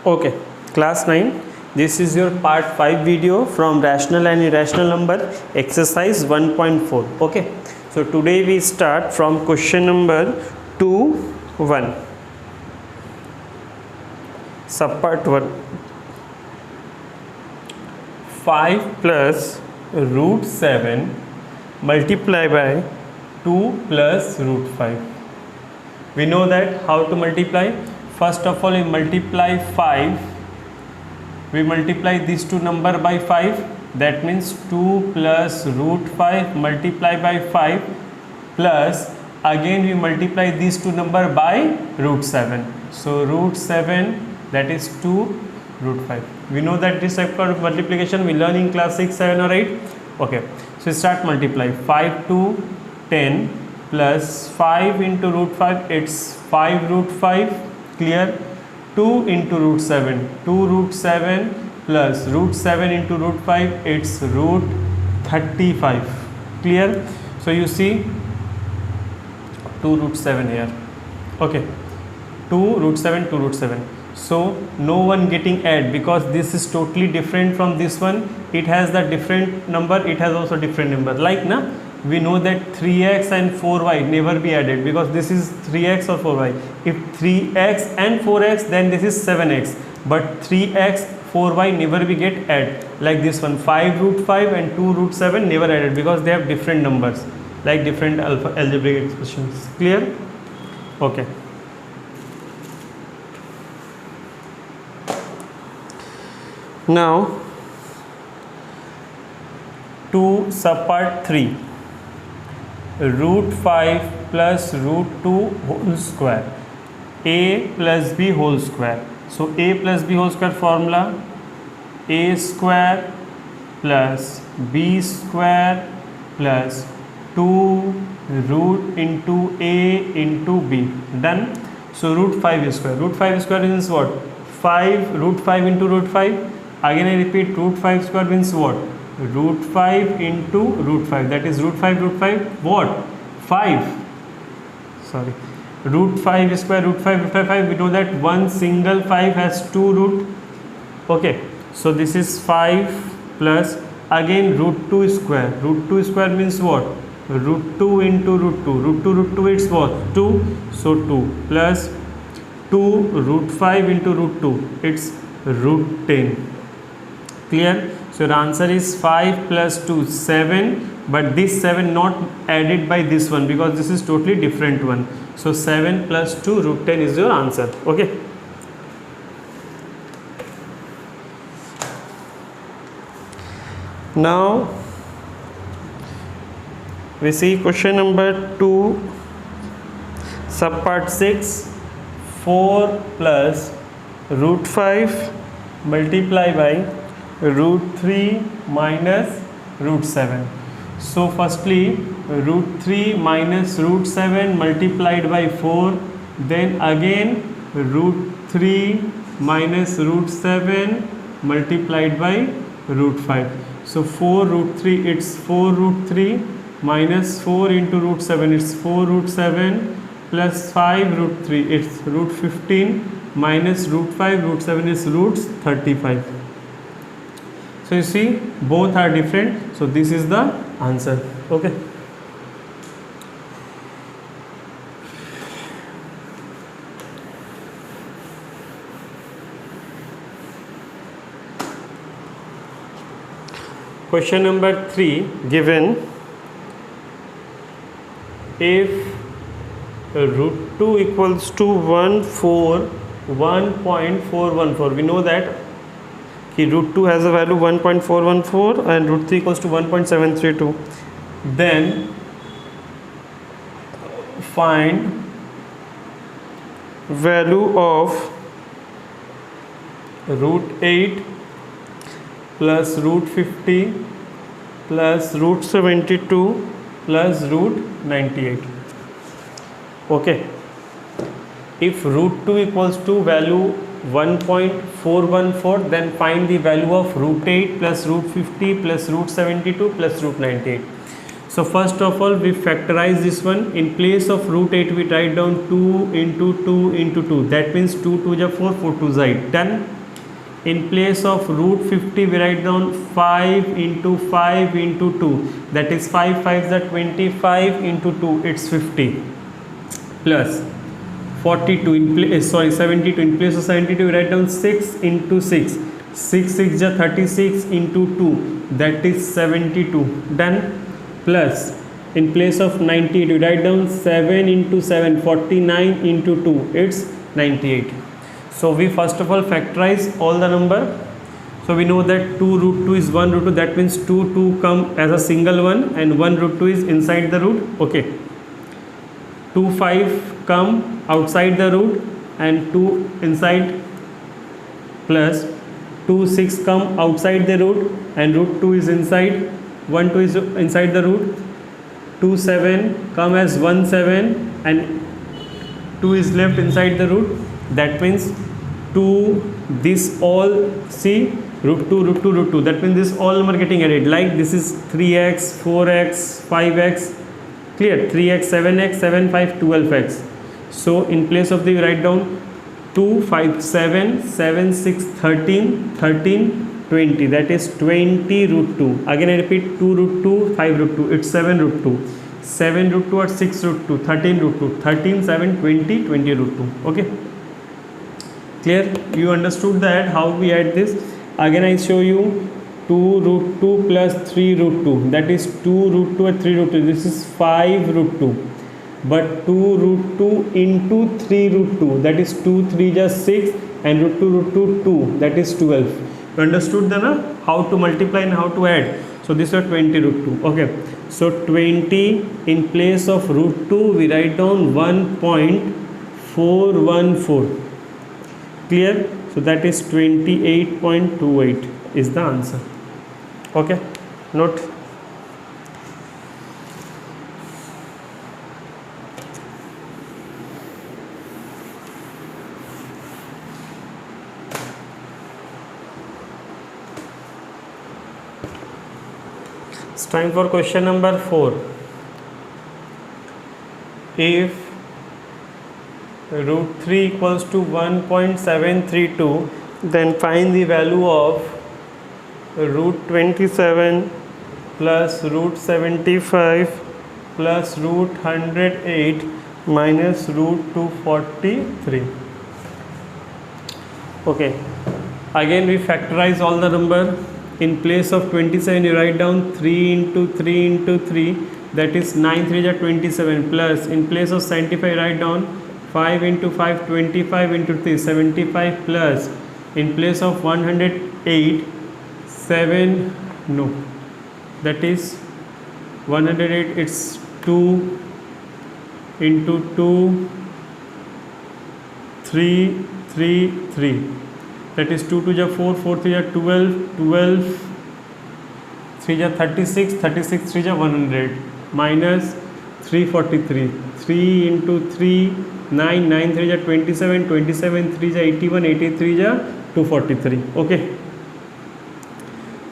Okay, class 9. This is your part 5 video from rational and irrational number exercise 1.4. Okay, so today we start from question number 2 1. Subpart 1. 5 plus root 7 multiply by 2 plus root 5. We know that how to multiply. First of all, we multiply 5. We multiply these two number by 5. That means 2 plus root 5 multiply by 5 plus again we multiply these two number by root 7. So root 7, that is 2 root 5. We know that this type of multiplication we learn in class 6, 7 or 8. Okay, so we start multiply. 5 to 10 plus 5 into root 5, it's 5 root 5. Clear? 2 into root 7, 2 root 7 plus root 7 into root 5, it's root 35. Clear? So you see 2 root 7 here. Okay, 2 root 7, 2 root 7. So no one getting add because this is totally different from this one. It has the different number, it has also different number. Like na, we know that 3x and 4y never be added because this is 3x or 4y. If 3x and 4x, then this is 7x. But 3x, 4y never be get add. Like this one, 5 root 5 and 2 root 7 never added because they have different numbers, like different algebraic expressions. Clear? Okay. Now, to subpart 3. Root 5 plus root 2 whole square, a plus b whole square. So a plus b whole square formula, a square plus b square plus 2 root into a into b. Done. So root 5 square. Root 5 square means what? 5 root 5 into root 5. Again I repeat, root 5 square means what? Root 5 into root 5, that is root 5 what? 5. Sorry, root 5 square, root 5 root 5. We know that one single 5 has 2 root. Okay, so this is 5 plus again root 2 square. Root 2 square means what? Root 2 into root 2. Root 2 it's what? 2. So 2 plus 2 root 5 into root 2, it's root 10. Clear? So your answer is 5 plus 2, 7, but this 7 not added by this one because this is totally different one. So 7 plus 2 root 10 is your answer. Okay. Now we see question number 2, subpart 6. 4 plus root 5 multiply by root 3 minus root 7. So firstly root 3 minus root 7 multiplied by 4, then again root 3 minus root 7 multiplied by root 5. So 4 root 3, it's 4 root 3 minus 4 into root 7, it's 4 root 7 plus 5 root 3, it's root 15 minus root 5 root 7 is root 35. So you see both are different, so this is the answer. Okay. Question number 3 given, if root 2 equals to 1.414, we know that root 2 has a value 1.414 and root 3 equals to 1.732. Then find value of root 8 plus root 50 plus root 72 plus root 98. Okay. If root 2 equals to value 1.414, then find the value of root 8 plus root 50 plus root 72 plus root 98. So first of all, we factorize this one. In place of root 8, we write down 2 into 2 into 2. That means 2 2 is 4, 4 2 is 8. Done. In place of root 50, we write down 5 into 5 into 2. That is 5 5 is 25 into 2. It's 50. Plus 42 in place. 72. In place of 72, we write down 6 into 6. 6 6 is 36 into 2. That is 72. Done. Plus in place of 98, you write down 7 into 7, 49 into 2, it's 98. So we first of all factorize all the number. So we know that 2 root 2 is 1 root 2, that means 2 2 come as a single one and 1 root 2 is inside the root. Okay, 2 5 come outside the root and 2 inside, plus 2 6 come outside the root and root 2 is inside, 1 2 is inside the root, 2 7 come as 1 7 and 2 is left inside the root. That means 2, this all, see, root 2 root 2 root 2, that means this all number getting added, like this is 3x 4x 5x, clear, 3x 7x 7 5 12x. So in place of the, write down 2 5 7 7 6 13 13 20, that is 20 root 2. Again I repeat, 2 root 2 5 root 2, it's 7 root 2, 7 root 2 or 6 root 2, 13 root 2, 13 7 20 20 root 2. Okay, clear? You understood that how we add this? Again I show you 2 root 2 plus 3 root 2, that is 2 root 2 or 3 root 2, this is 5 root 2. But 2 root 2 into 3 root 2, that is 2 3 just 6 and root 2 2, that is 12. You understood then how to multiply and how to add? So this is 20 root 2. Okay, so 20 in place of root 2, we write down 1.414. Clear? So that is 28.28 is the answer. Okay, note. It's time for question number 4. If root 3 equals to 1.732, then find the value of root 27 plus root 75 plus root 108 minus root 243. Okay, again we factorize all the number. In place of 27, you write down 3 into 3 into 3, that is 9 3 is 27, plus in place of 75, write down 5 into 5 25 into 3 75, plus in place of 108 7 no, that is 108, it's 2 into 2 3 3 3, that is 2 2 is 4 4 3 is 12 12 3 is 36 36 3 is 100 minus 343, 3 into 3 9 9 3 is 27 27 3 is 81 83 is 243. Okay,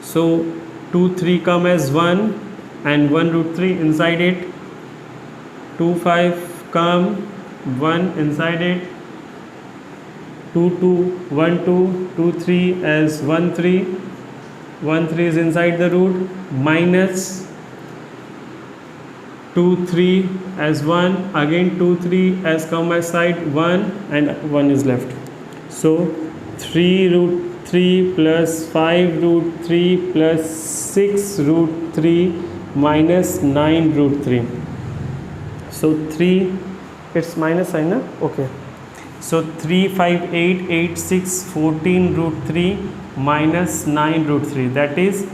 so 2 3 come as 1 and 1 root 3 inside it, 2 5 come 1 inside it, 2 2 1 2 2 3 as 1 3 1 3 is inside the root, minus 2 3 as 1, again 2 3 as come aside 1 and 1 is left. So 3 root 3 plus 5 root 3 plus 6 root 3 minus 9 root 3. So 3, it's minus sign, na? Okay. So 3 5 8 8 6 14 root 3 minus 9 root 3, that is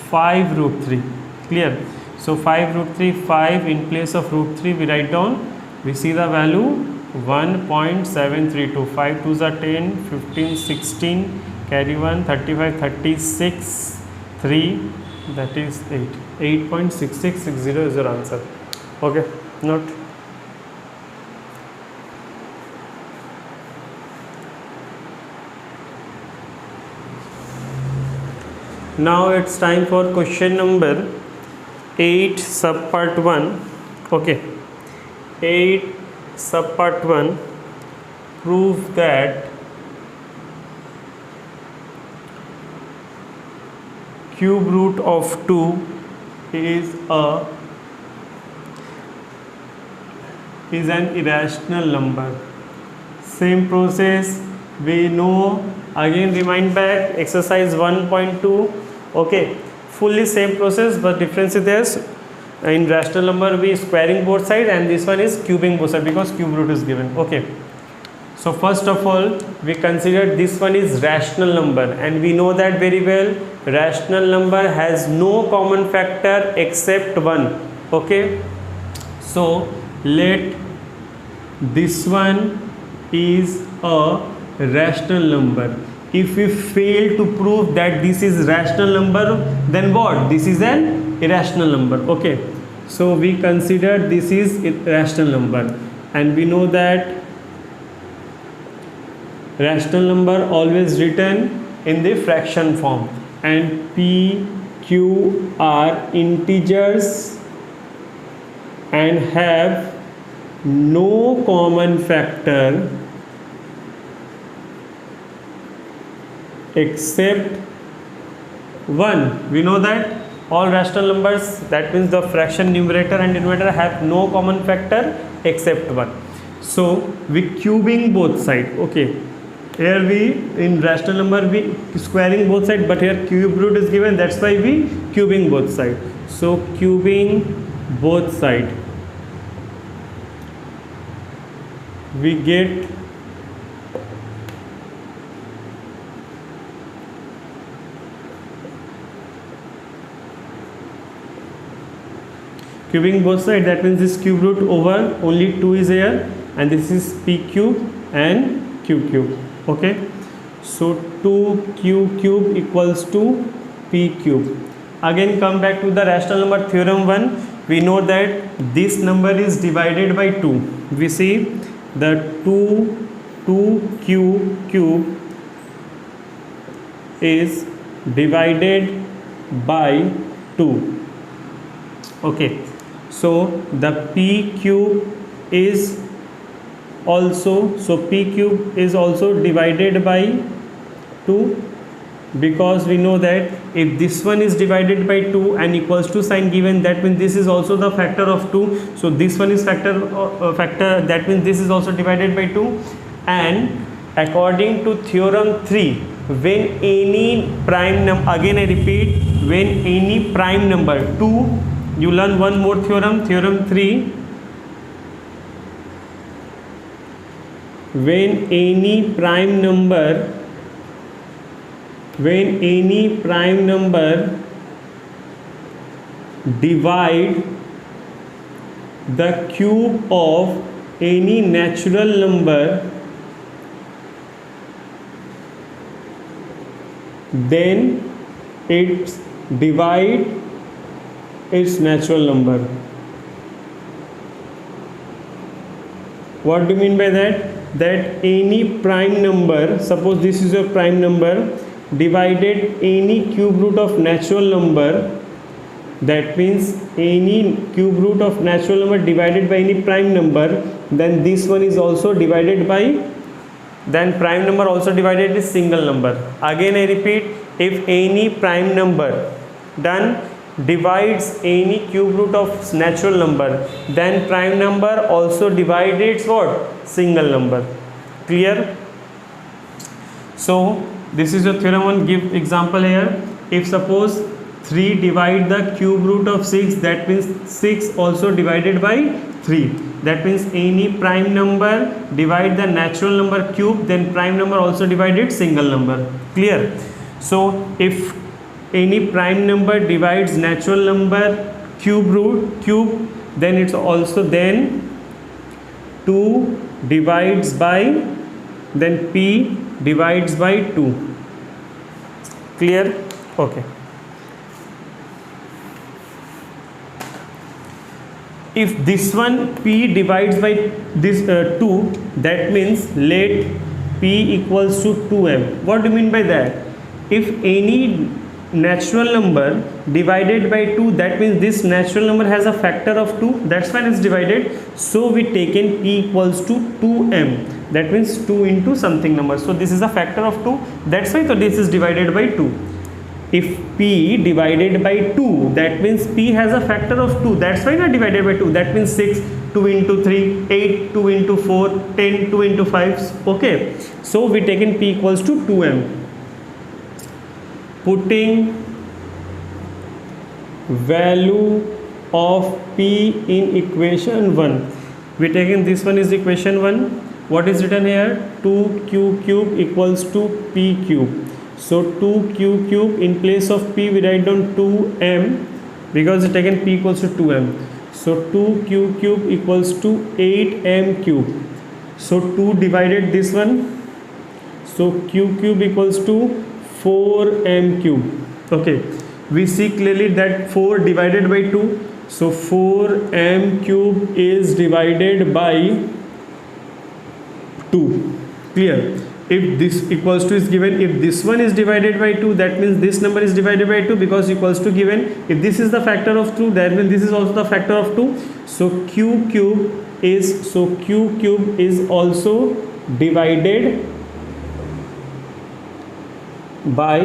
5 root 3. Clear? So 5 root 3, 5 in place of root 3 we write down, we see the value 1.732, 5 2s are 10 15 16 carry 1 35 36 3, that is 8, 8.6660 is your answer. Okay, note. Now it's time for question number 8 subpart 1. Okay, 8 subpart 1, prove that cube root of 2 is an irrational number. Same process we know. Again remind back exercise 1.2. okay, fully same process, but difference is there. In rational number we squaring both sides, and this one is cubing both sides because cube root is given. Okay, so first of all we consider this one is rational number, and we know that very well. Rational number has no common factor except 1. okay, so let this one is a rational number. If we fail to prove that this is rational number, then what? This is an irrational number. okay, so we consider this is rational number, and we know that rational number always written in the fraction form, and p q are integers and have no common factor except 1. We know that all rational numbers, that means the fraction numerator and denominator, have no common factor except 1. So we cubing both sides. okay, here we in rational number we squaring both sides, but here cube root is given, that's why we cubing both sides. So cubing both sides, we get cubing both sides, that means this cube root over only 2 is here, and this is p cube and q cube. okay, so 2q cube equals to p cube. Again come back to the rational number theorem 1. We know that this number is divided by 2. We see the 2q cube is divided by 2. okay, so the p cube is also, so p cube is also divided by 2, because we know that if this one is divided by 2 and equals to sign given, that means this is also the factor of 2. so this one is factor, that means this is also divided by 2. And according to theorem 3, when any prime number, again I repeat, when any prime number 2, you learn one more theorem, theorem 3. When any prime number divide the cube of any natural number, then it divide its natural number. What do you mean by that? That any prime number, suppose this is a prime number, divided any cube root of natural number, that means any cube root of natural number divided by any prime number, then this one is also divided by, then prime number also divided is single number. Again I repeat, if any prime number done divides any cube root of natural number, then prime number also divides its what? Single number. Clear? So this is your theorem 1. Give example here. If suppose 3 divide the cube root of 6, that means 6 also divided by 3. That means any prime number divide the natural number cube, then prime number also divided single number. Clear? So if any prime number divides natural number cube, then it's also then 2 divides by, then p divides by 2. Clear? Okay. If this one p divides by this 2, that means let p equals to 2m. What do you mean by that? If any natural number divided by 2, that means this natural number has a factor of 2, that's why it's divided. So we taken p equals to 2m, that means 2 into something number, so this is a factor of 2, that's why so this is divided by 2. If p divided by 2, that means p has a factor of 2, that's why not divided by 2, that means 6, 2 into 3, 8, 2 into 4, 10, 2 into 5, okay. So we taken p equals to 2m. Putting value of p in equation 1, we taken this one is equation 1. What is written here? 2q cube equals to p cube. So 2q cube, in place of p we write down 2m, because we taken p equals to 2m. So 2q cube equals to 8m cube. So 2 divided this one, so q cube equals to 4m cube. Okay, we see clearly that 4 divided by 2, so 4m cube is divided by 2. Clear? If this equals to is given, if this one is divided by 2, that means this number is divided by 2, because equals to given. If this is the factor of 2, that means this is also the factor of 2. So q cube is also divided by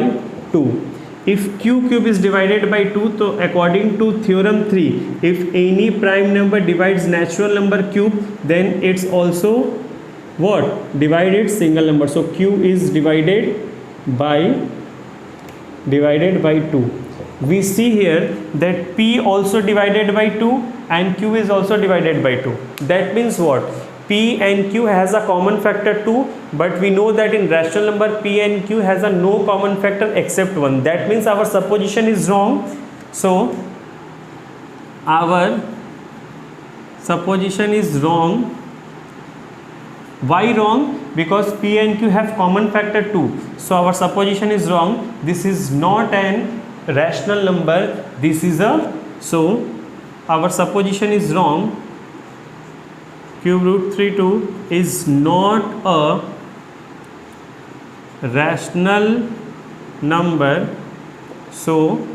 2. If q cube is divided by 2, so according to theorem 3, if any prime number divides natural number cube, then it's also what? Divided single number. So q is divided by 2. We see here that p also divided by 2 and q is also divided by 2. That means what? p and q has a common factor 2, but we know that in rational number p and q has a no common factor except 1. That means our supposition is wrong. So our supposition is wrong. Why wrong? Because p and q have common factor 2. So our supposition is wrong. This is not an rational number. This is a, so our supposition is wrong. Cube root 3 2 is not a rational number, so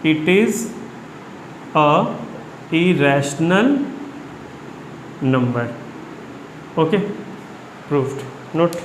it is a irrational number. Okay, proved. Note.